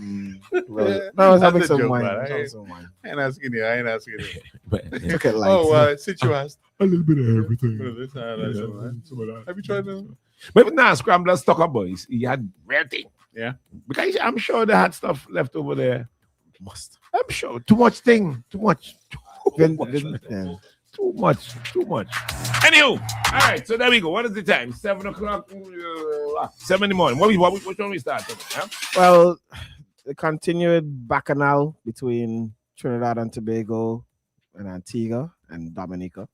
No, I was having That's a some joke, wine. man. I was I having some wine. ain't asking you. I ain't asking you. But Took it light. Since you asked, a little bit of everything. some of that. Have you tried them? But now Scramblers talk about he had rare thing. Yeah. Because I'm sure they had stuff left over there. Must. I'm sure. Too much thing. Too much. Yeah. Too much. Anywho, all right. So there we go. What is the time? 7 o'clock. 7 in the morning. Which one we start? Huh? Well, the continued bacchanal between Trinidad and Tobago and Antigua and Dominica.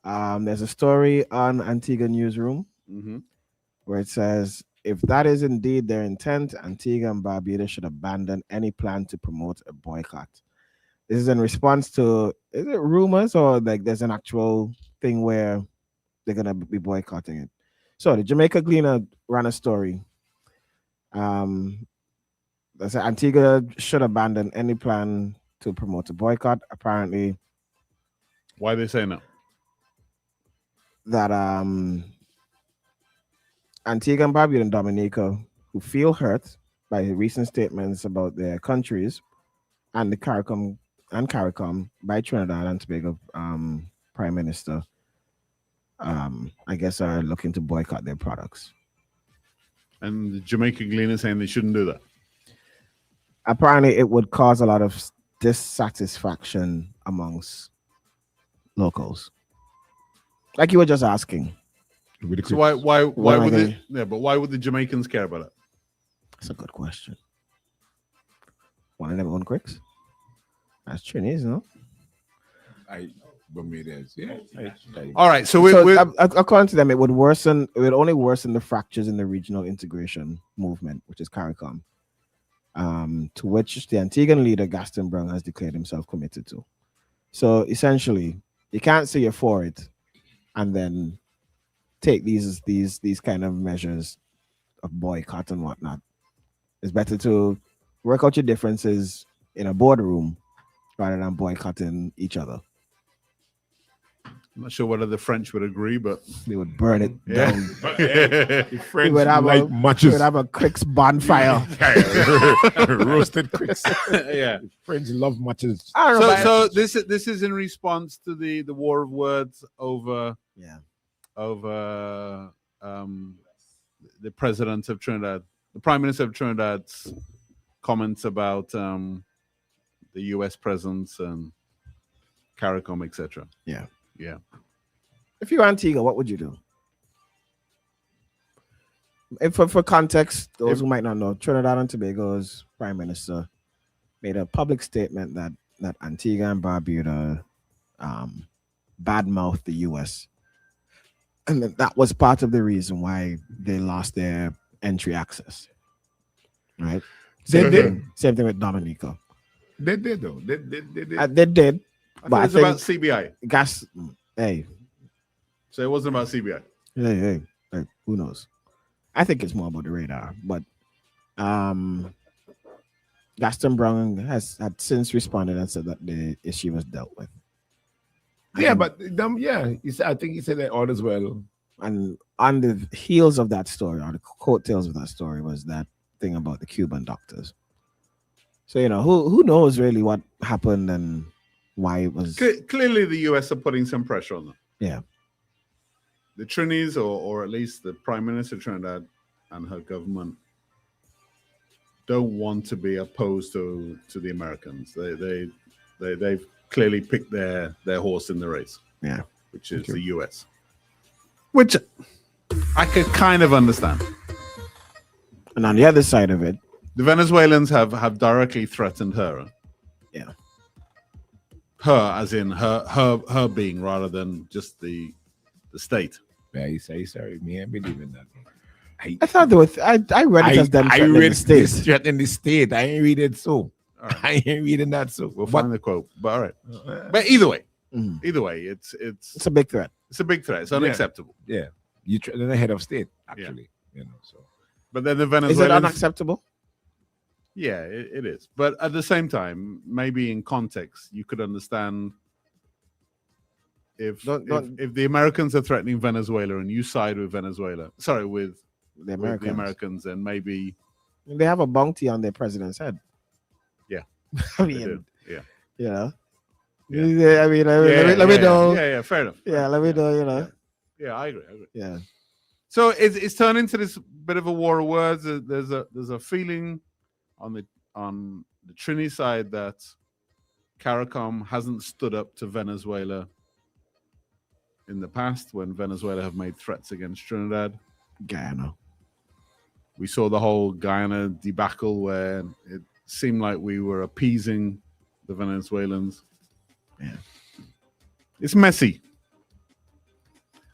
There's a story on Antigua Newsroom where it says, if that is indeed their intent, Antigua and Barbuda should abandon any plan to promote a boycott. This is in response to, is it rumors or like there's an actual thing where they're going to be boycotting it? So the Jamaica Gleaner ran a story. They said Antigua should abandon any plan to promote a boycott. Apparently, Why they say no? that Antigua and Barbuda and Dominica, who feel hurt by recent statements about their countries and the CARICOM by Trinidad and Tobago Prime Minister, I guess are looking to boycott their products. And the Jamaica Gleaner saying they shouldn't do that. Apparently, it would cause a lot of dissatisfaction amongst locals. Like you were just asking. So why would they? But why would the Jamaicans care about it? That's a good question. One of them own Cricks? That's Chinese, no? Bermudez, yeah. All right, according to them, it would only worsen the fractures in the regional integration movement, which is CARICOM, to which the Antiguan leader Gaston Brown has declared himself committed to. So essentially, you can't say you're for it and then take these kind of measures of boycott and whatnot. It's better to work out your differences in a boardroom rather than boycotting each other. I'm not sure whether the French would agree, but they would burn it down. The French would have matches. would have a Cricks bonfire. Roasted Cricks. Yeah. French love matches. So this is in response to the war of words over the president of Trinidad, the Prime Minister of Trinidad's comments about the U.S. presence and CARICOM, etc. Yeah. If you're Antigua, what would you do? If for context, those who might not know, Trinidad and Tobago's Prime Minister made a public statement that Antigua and Barbuda badmouthed the U.S. And that was part of the reason why they lost their entry access. Right? Same thing with Dominica. They did, though. They did. They did. But it's about CBI. So it wasn't about CBI. Hey, who knows? I think it's more about the radar. But Gaston Brown had since responded and said that the issue was dealt with. I think he said that all as well. And on the heels of that story, or the coattails of that story, was that thing about the Cuban doctors. So, who knows really what happened and why it was. Clearly, the US are putting some pressure on them. Yeah. The Trinis, or at least the Prime Minister of Trinidad and her government, don't want to be opposed to the Americans. They've clearly picked their horse in the race. Yeah. Which is the US. Which I could kind of understand. And on the other side of it, the Venezuelans have directly threatened her. Yeah. Her, as in her being, rather than just the state. Yeah, you say sorry. Me, I believe in that. I thought there was. I read it as them threatening the state. Threatening the state. I ain't read it so. Right. I ain't reading that so. We'll find the quote. But all right. But either way, it's a big threat. It's a big threat. It's unacceptable. Yeah. You threaten the head of state, actually. So. But then the Venezuelans. Is it unacceptable? Yeah, it is. But at the same time, maybe in context, you could understand if the Americans are threatening Venezuela and you side with Venezuela, with the Americans, then maybe They have a bounty on their president's head. Yeah. I They mean, do. Yeah. you know. Yeah. Yeah, I mean, let me know. Yeah, fair enough. Yeah, let me know, you know. Yeah, I agree. Yeah. So it's turned into this bit of a war of words. There's a feeling on the Trini side that CARICOM hasn't stood up to Venezuela in the past when Venezuela have made threats against Trinidad. Guyana. We saw the whole Guyana debacle where it seemed like we were appeasing the Venezuelans. Yeah. It's messy.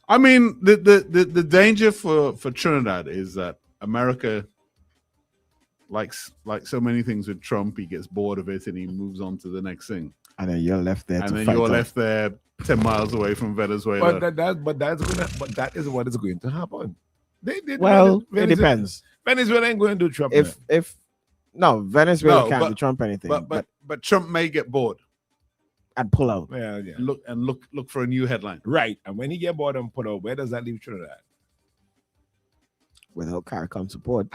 I mean, the danger for Trinidad is that America, like so many things with Trump, he gets bored of it and he moves on to the next thing. And then you're left there and then you're left there 10 miles away from Venezuela. But that is what is going to happen. It depends. Venezuela ain't going to do Trump. If Venezuela can't do Trump anything. But Trump may get bored and pull out. Yeah. Look for a new headline. Right. And when he get bored and pull out, where does that leave Trinidad? Without CARICOM support.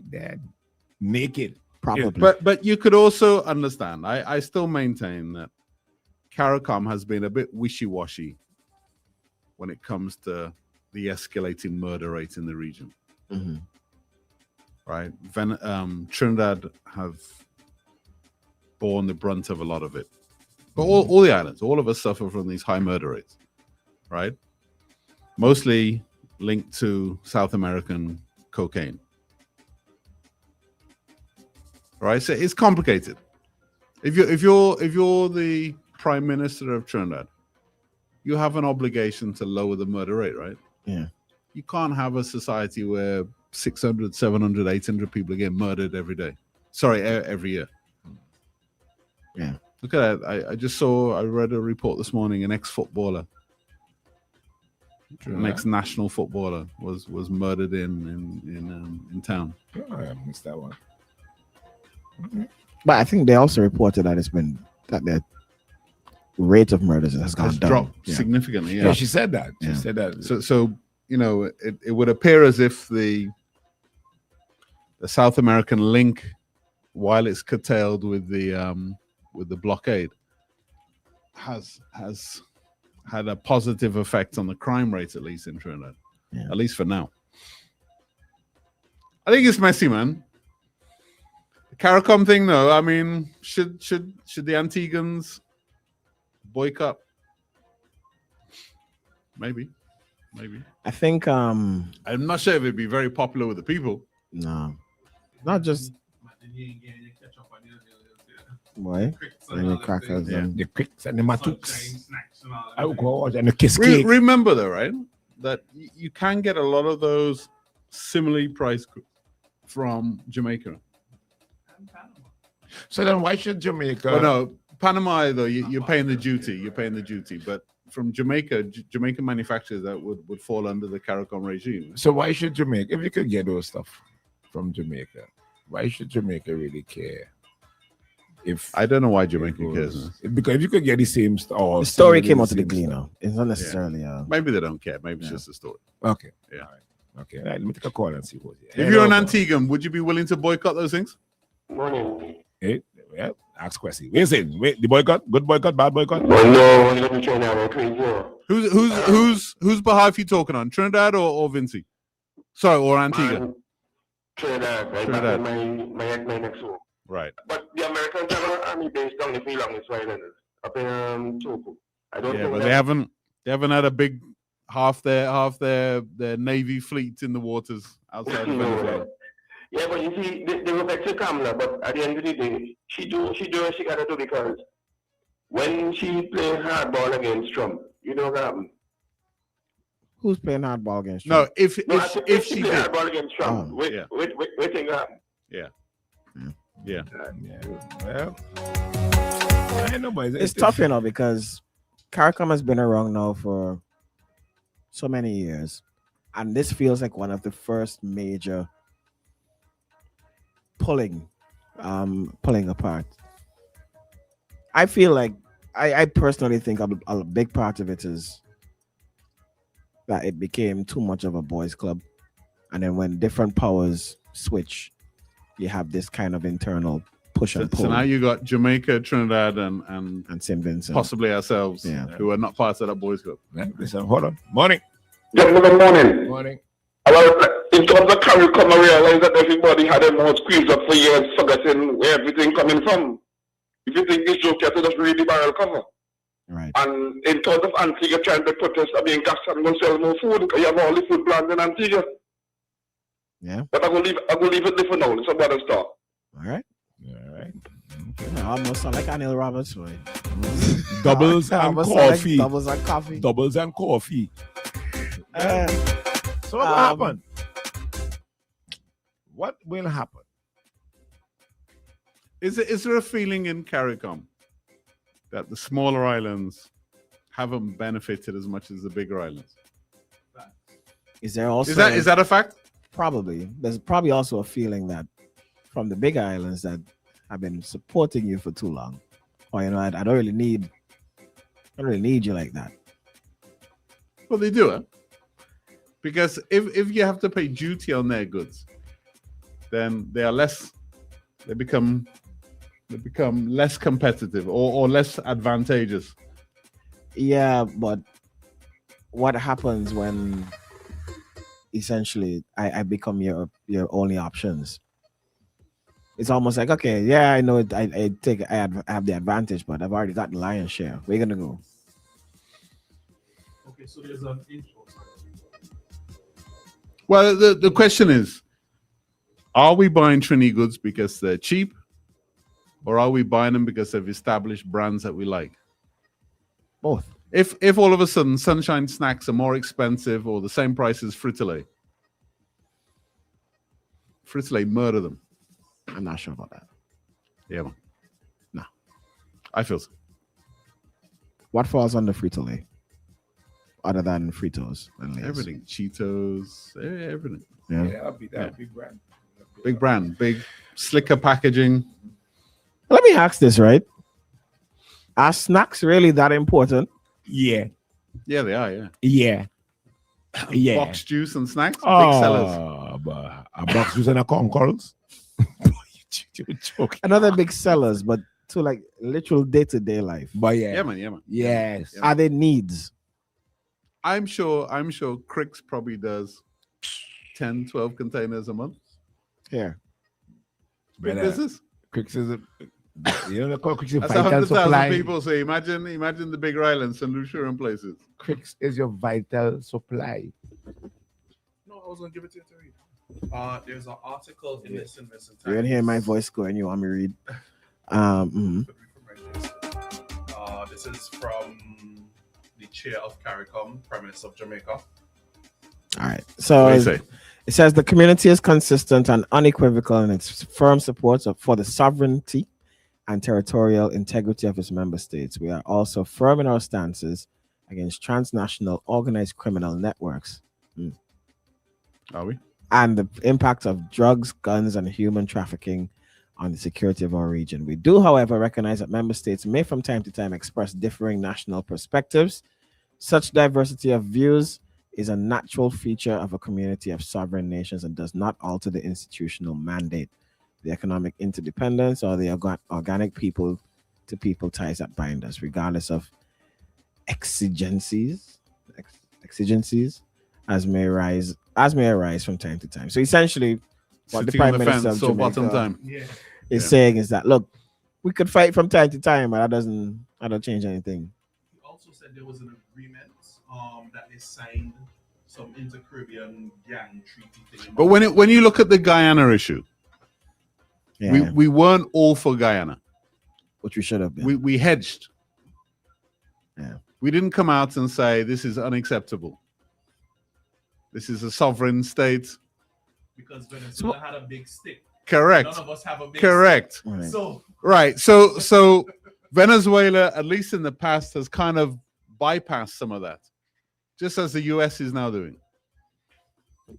Dead. Naked. Probably. Yeah. But you could also understand. I still maintain that CARICOM has been a bit wishy-washy when it comes to the escalating murder rate in the region. Mm-hmm. Right? Trinidad have borne the brunt of a lot of it. But all the islands, all of us suffer from these high murder rates, right? Mostly linked to South American cocaine. Right? So it's complicated. If you're the Prime Minister of Trinidad, you have an obligation to lower the murder rate, right? Yeah. You can't have a society where 600, 700, 800 people are getting murdered every day. Sorry, every year. Yeah. Look at that. I read a report this morning, an ex-footballer, an ex-national footballer was murdered in town. Oh, I missed that one. But I think they also reported that the rate of murders has gone down. Dropped significantly. Yeah, she said that. She said that. So you know, it would appear as if the South American link, while it's curtailed with the blockade, has had a positive effect on the crime rate, at least in Trinidad, at least for now. I think it's messy, man. The CARICOM thing, though. I mean, should the Antiguans boycott? Maybe. I think I'm not sure if it'd be very popular with the people. No, not just why and the crackers and the cricks and the matooks. And the kiss cake. Remember though, right, that you can get a lot of those similarly priced from Jamaica. So then why should Jamaica? Well, no, Panama though you're paying the duty, but from Jamaican manufacturers that would fall under the CARICOM regime. So why should Jamaica, if you could get those stuff from Jamaica, why should Jamaica really care? If I don't know why Jamaica cares. Because if you could get the same the story came out to the Gleaner. It's not necessarily maybe they don't care. Maybe it's just a story. Okay. Yeah. All right. Okay. All right, let me take a call and see what's here. If you're an Antiguan, would you be willing to boycott those things? Morning. Hey, well, ask question. Wait, the boycott? Good boycott? Bad boycott? No, let me try now. Whose behalf you talking on? Trinidad or Vinci? Sorry, or Antigua? Trinidad. Trinidad. My next home. Right. But the Americans have an army base down the along this island, up in Toku. I don't think but they haven't had a big half their navy fleet in the waters outside of Venezuela. Yeah, but you see, they were back to Kamala, but at the end of the day, she do what she gotta do, because when she played hardball against Trump, you know what happened? Who's playing hardball against Trump? No, if she played hardball against Trump, wait thing happened. Yeah. Well, I know, but it's tough, you know, because CARICOM has been around now for so many years, and this feels like one of the first major pulling apart. I feel like I personally think a big part of it is that it became too much of a boys' club, and then when different powers switch, you have this kind of internal push and pull. So now you got Jamaica, Trinidad, and St. Vincent. possibly ourselves, who are not part of that boys club. Listen, hold on. Morning. Gentlemen, good morning. Morning. Well, in terms of CARICOM, I realize that everybody had their mouth squeezed up for years, forgetting where everything coming from. If you think this joke, you have to just read the barrel cover. Right. And in terms of Antigua trying to protest, I mean, gas and going to sell more food because you have all the food plants in Antigua. Yeah. But I'm going to leave it there for now. It's about to start. All right. All right. Okay. Almost sound like Anil Roberts. Way. Doubles and coffee. Like doubles and coffee. Doubles and coffee. So what will happen? What will happen? Is there a feeling in CARICOM that the smaller islands haven't benefited as much as the bigger islands? Is there also is that a fact? Probably. There's probably also a feeling that from the big islands that have been supporting you for too long. Or I don't really need you like that. Well, they do it. Because if you have to pay duty on their goods, then they become less competitive or less advantageous. Yeah, but what happens when essentially I become your only options? It's almost like, okay, yeah, I know it, I have the advantage, but I've already got the lion's share. Where you gonna go? Okay, so there's an intro. Well, the question is, are we buying Trini goods because they're cheap, or are we buying them because they've established brands that we like? Both. If all of a sudden Sunshine Snacks are more expensive or the same price as Frito-Lay murder them. I'm not sure about that. Yeah, man. No. I feel so. What falls under Frito-Lay? Other than Fritos and Lay's? Everything. Cheetos, everything. Yeah. That'll be that big brand. Big brand, big, slicker packaging. Let me ask this, right? Are snacks really that important? Yeah. Yeah, they are, yeah. Yeah. Yeah. Box juice and snacks, big sellers. But a box juice and a Concols. You're joking. Another big sellers, but to like literal day-to-day life. But yeah. Yeah, man. Yes. Yeah. Are they needs? I'm sure Cricks probably does 10, 12 containers a month. Here. Big business. Cricks is Cricks is That's vital 100,000 supply. people. So imagine the bigger islands, St. Lucia and places. Cricks is your vital supply. No, I was going to give it to you to read. There's an article in the St. Vincent Times. You're in here, my voice going. You want me to read? This is from the chair of CARICOM, Prime Minister of Jamaica. All right. So What do you say? it says the community is consistent and unequivocal in its firm support for the sovereignty and territorial integrity of its member states. We are also firm in our stances against transnational organized criminal networks. Are we? And the impact of drugs, guns, and human trafficking on the security of our region. We do, however, recognize that member states may from time to time express differing national perspectives. Such diversity of views is a natural feature of a community of sovereign nations and does not alter the institutional mandate, the economic interdependence, or the organic people-to-people ties that bind us, regardless of exigencies as may arise from time to time. So essentially, what the Sitting on Prime the Minister fence, of so bottom Jamaica time. Yeah. is saying is that, look, we could fight from time to time, but that don't change anything. He also said there was an agreement that they signed some inter-Caribbean gang treaty thing. But when you look at the Guyana issue, Yeah, we weren't all for Guyana. which we should have been. We hedged. Yeah. We didn't come out and say this is unacceptable. This is a sovereign state. Because Venezuela had a big stick. Correct. None of us have a big Correct. Right. stick. So Right. So Venezuela, at least in the past, has kind of bypassed some of that, just as the US is now doing.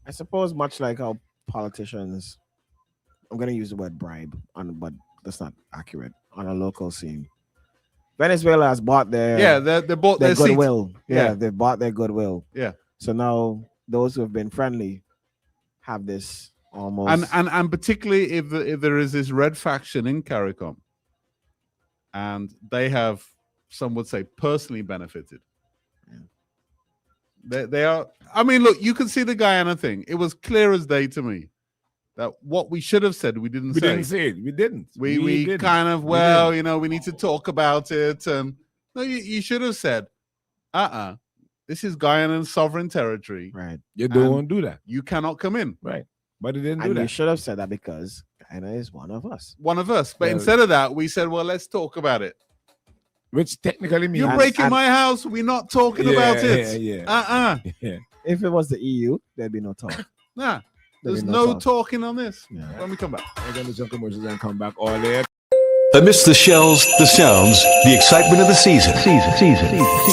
I suppose much like how politicians, I'm going to use the word bribe, but that's not accurate, on a local scene. Venezuela has bought their They bought their seats. goodwill. Yeah, Yeah. they've bought their goodwill. Yeah. So now those who have been friendly have this almost. And particularly if there is this red faction in CARICOM, and they have, some would say, personally benefited. They are. I mean, look, you can see the Guyana thing. It was clear as day to me that what we should have said, we didn't say. Didn't say it. We didn't. We didn't. kind of, well, you know, we need to talk about it. And no, you should have said, this is Guyanan sovereign territory. Right. You don't do that. You cannot come in. Right. But it didn't do And you that. should have said that because Guyana is one of us. One of us. But Yeah. instead of that, we said, well, let's talk about it. Which technically means You're breaking my house. We're not talking about it. Yeah. If it was the EU, there'd be no talk. Nah. There'd There's be no talk. talking on this. Yeah. When we come back. We're going to do some commercials and come back all there. Amidst the shells, the sounds, the excitement of the season.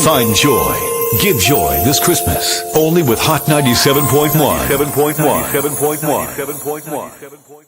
Find joy. Give joy this Christmas. Only with Hot 97.1. 7.1.